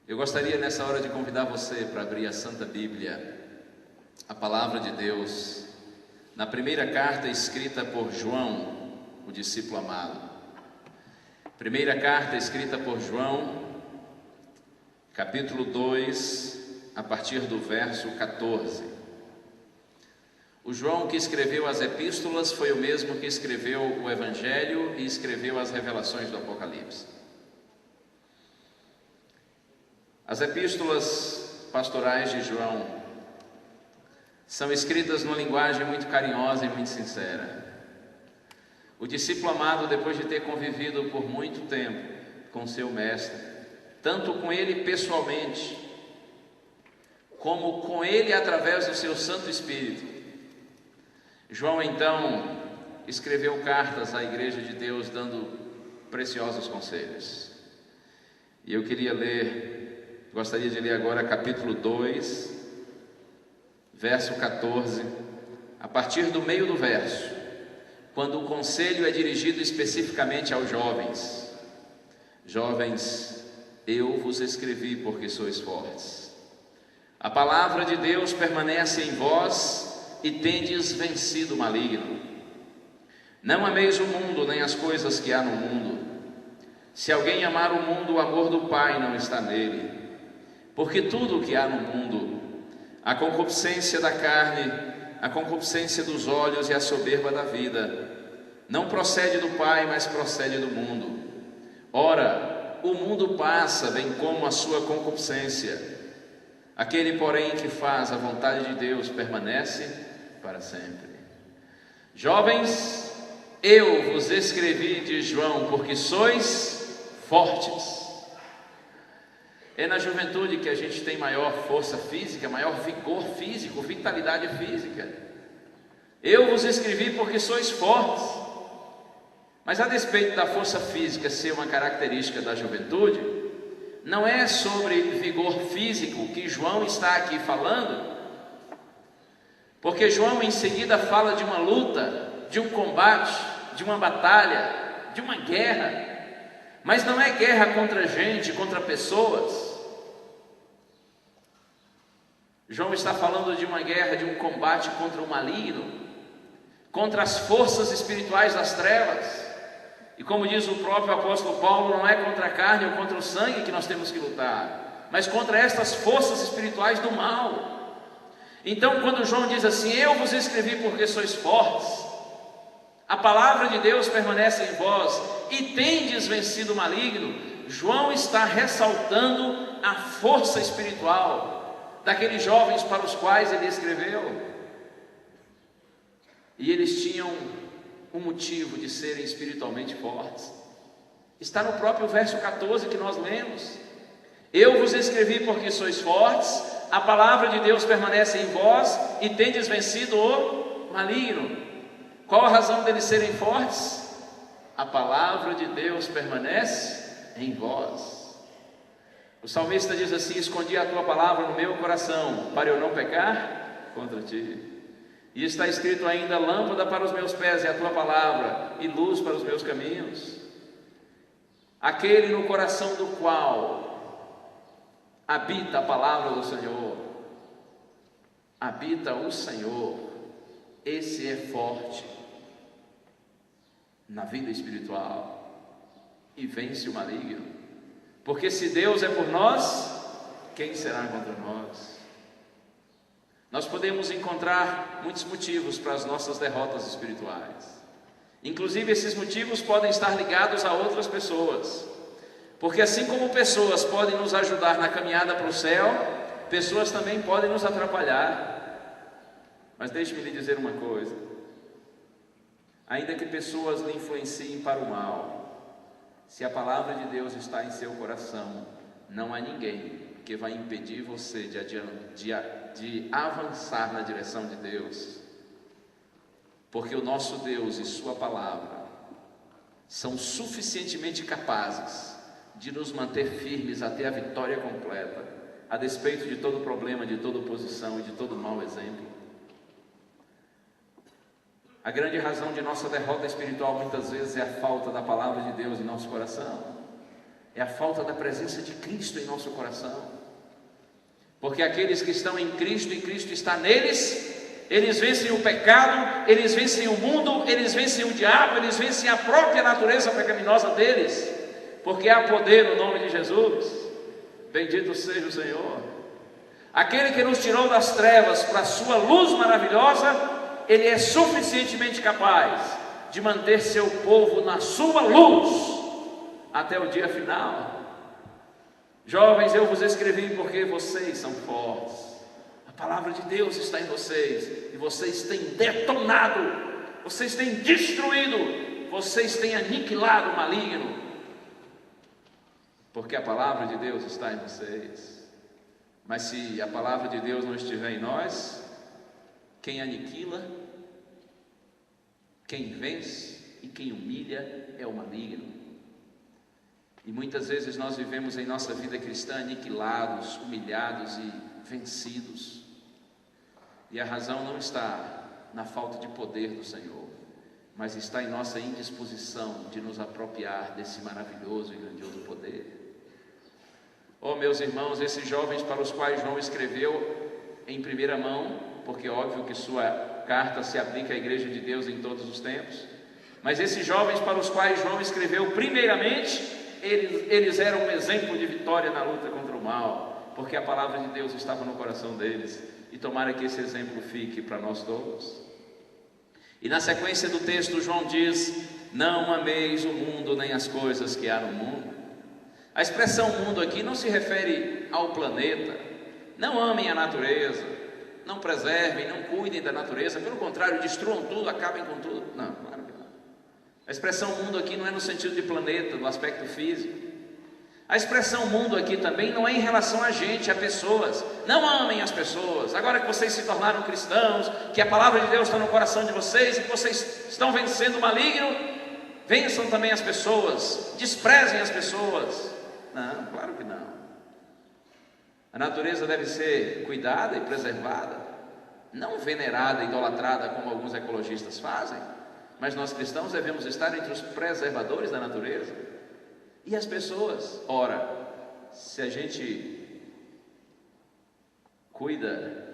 Eu gostaria nessa hora de convidar você para abrir a Santa Bíblia, a Palavra de Deus, na primeira carta escrita por João, o discípulo amado. Primeira carta escrita por João, capítulo 2, a partir do verso 14. O João que escreveu as epístolas foi o mesmo que escreveu o Evangelho e escreveu as revelações do Apocalipse. As epístolas pastorais de João são escritas numa linguagem muito carinhosa e muito sincera. O discípulo amado, depois de ter convivido por muito tempo com seu mestre, tanto com ele pessoalmente, como com ele através do seu Santo Espírito, João então escreveu cartas à Igreja de Deus dando preciosos conselhos. E eu gostaria de ler agora capítulo 2, verso 14, a partir do meio do verso, quando o conselho é dirigido especificamente aos jovens. Jovens, eu vos escrevi porque sois fortes. A palavra de Deus permanece em vós e tendes vencido o maligno. Não ameis o mundo, nem as coisas que há no mundo. Se alguém amar o mundo, o amor do Pai não está nele. Porque tudo o que há no mundo, a concupiscência da carne, a concupiscência dos olhos e a soberba da vida, não procede do Pai, mas procede do mundo. Ora, o mundo passa, bem como a sua concupiscência. Aquele, porém, que faz a vontade de Deus permanece para sempre. Jovens, eu vos escrevi, diz João, porque sois fortes. É na juventude que a gente tem maior força física, maior vigor físico, vitalidade física. Eu vos escrevi porque sois fortes. Mas a despeito da força física ser uma característica da juventude, não é sobre vigor físico que João está aqui falando, porque João em seguida fala de uma luta, de um combate, de uma batalha, de uma guerra. Mas não é guerra contra gente, contra pessoas. João está falando de uma guerra, de um combate contra o maligno, contra as forças espirituais das trevas. E como diz o próprio apóstolo Paulo, não é contra a carne ou contra o sangue que nós temos que lutar, mas contra estas forças espirituais do mal. Então, quando João diz assim, eu vos escrevi porque sois fortes, a palavra de Deus permanece em vós e tendes vencido o maligno, João está ressaltando a força espiritual daqueles jovens para os quais ele escreveu. E eles tinham um motivo de serem espiritualmente fortes. Está no próprio verso 14 que nós lemos. Eu vos escrevi porque sois fortes, a palavra de Deus permanece em vós e tendes vencido o maligno. Qual a razão deles serem fortes? A palavra de Deus permanece em vós. O salmista diz assim, escondi a tua palavra no meu coração, para eu não pecar contra ti. E está escrito ainda, lâmpada para os meus pés é a tua palavra, e luz para os meus caminhos. Aquele no coração do qual habita a palavra do Senhor, habita o Senhor, esse é forte na vida espiritual e vence o maligno. Porque se Deus é por nós, quem será contra nós? Nós podemos encontrar muitos motivos para as nossas derrotas espirituais. Inclusive esses motivos podem estar ligados a outras pessoas. Porque assim como pessoas podem nos ajudar na caminhada para o céu, pessoas também podem nos atrapalhar. Mas deixe-me lhe dizer uma coisa. Ainda que pessoas lhe influenciem para o mal, se a palavra de Deus está em seu coração, não há ninguém que vai impedir você de avançar na direção de Deus, porque o nosso Deus e sua palavra são suficientemente capazes de nos manter firmes até a vitória completa, a despeito de todo problema, de toda oposição e de todo mau exemplo. A grande razão de nossa derrota espiritual muitas vezes é a falta da palavra de Deus em nosso coração. é a falta da presença de Cristo em nosso coração. Porque aqueles que estão em Cristo e Cristo está neles, eles vencem o pecado, eles vencem o mundo, eles vencem o diabo, eles vencem a própria natureza pecaminosa deles, porque há poder no nome de Jesus. Bendito seja o Senhor. Aquele que nos tirou das trevas para a sua luz maravilhosa, Ele é suficientemente capaz de manter seu povo na sua luz até o dia final. Jovens, eu vos escrevi porque vocês são fortes. A palavra de Deus está em vocês, e vocês têm detonado, vocês têm destruído, vocês têm aniquilado o maligno, porque a palavra de Deus está em vocês. Mas se a palavra de Deus não estiver em nós, quem aniquila, quem vence e quem humilha é o maligno. E muitas vezes nós vivemos em nossa vida cristã aniquilados, humilhados e vencidos. E a razão não está na falta de poder do Senhor, mas está em nossa indisposição de nos apropriar desse maravilhoso e grandioso poder. Oh, meus irmãos, esses jovens para os quais João escreveu em primeira mão, porque é óbvio que sua carta se aplica à igreja de Deus em todos os tempos, mas esses jovens para os quais João escreveu primeiramente, eles eram um exemplo de vitória na luta contra o mal, porque a palavra de Deus estava no coração deles, e tomara que esse exemplo fique para nós todos. E na sequência do texto, João diz: não ameis o mundo nem as coisas que há no mundo. A expressão mundo aqui não se refere ao planeta. Não amem a natureza, não preservem, não cuidem da natureza, pelo contrário, destruam tudo, acabem com tudo. Não, claro que não. A expressão mundo aqui não é no sentido de planeta, do aspecto físico. A expressão mundo aqui também não é em relação a gente, a pessoas. Não amem as pessoas. Agora que vocês se tornaram cristãos, que a palavra de Deus está no coração de vocês e que vocês estão vencendo o maligno, vençam também as pessoas, desprezem as pessoas. Não, claro que não. A natureza deve ser cuidada e preservada, não venerada, idolatrada como alguns ecologistas fazem, mas nós cristãos devemos estar entre os preservadores da natureza. E as pessoas, ora, se a gente cuida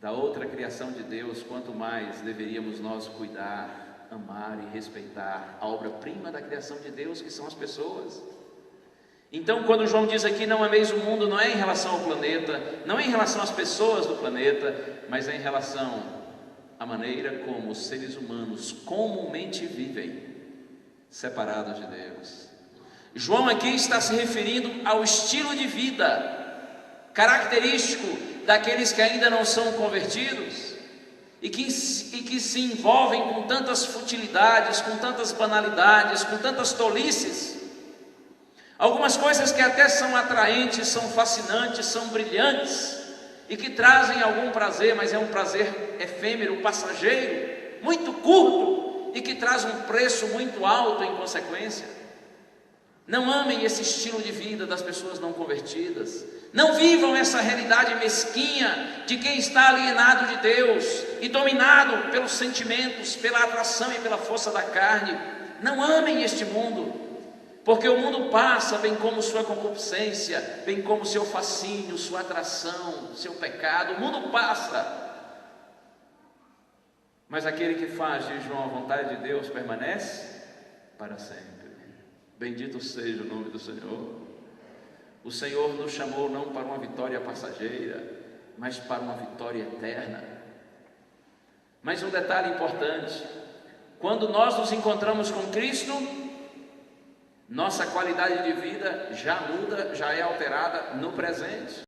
da outra criação de Deus, quanto mais deveríamos nós cuidar, amar e respeitar a obra-prima da criação de Deus, que são as pessoas. Então, quando João diz aqui, não ameis o mundo, não é em relação ao planeta, não é em relação às pessoas do planeta, mas é em relação à maneira como os seres humanos comumente vivem, separados de Deus. João aqui está se referindo ao estilo de vida característico daqueles que ainda não são convertidos e que se envolvem com tantas futilidades, com tantas banalidades, com tantas tolices. Algumas coisas que até são atraentes, são fascinantes, são brilhantes e que trazem algum prazer, mas é um prazer efêmero, passageiro, muito curto e que traz um preço muito alto em consequência. Não amem esse estilo de vida das pessoas não convertidas. Não vivam essa realidade mesquinha de quem está alienado de Deus e dominado pelos sentimentos, pela atração e pela força da carne. Não amem este mundo, porque o mundo passa, bem como sua concupiscência, bem como seu fascínio, sua atração, seu pecado. O mundo passa, mas aquele que faz, diz João, a vontade de Deus permanece para sempre. Bendito seja o nome do Senhor. O Senhor nos chamou não para uma vitória passageira, mas para uma vitória eterna. Mas um detalhe importante: quando nós nos encontramos com Cristo, nossa qualidade de vida já muda, já é alterada no presente.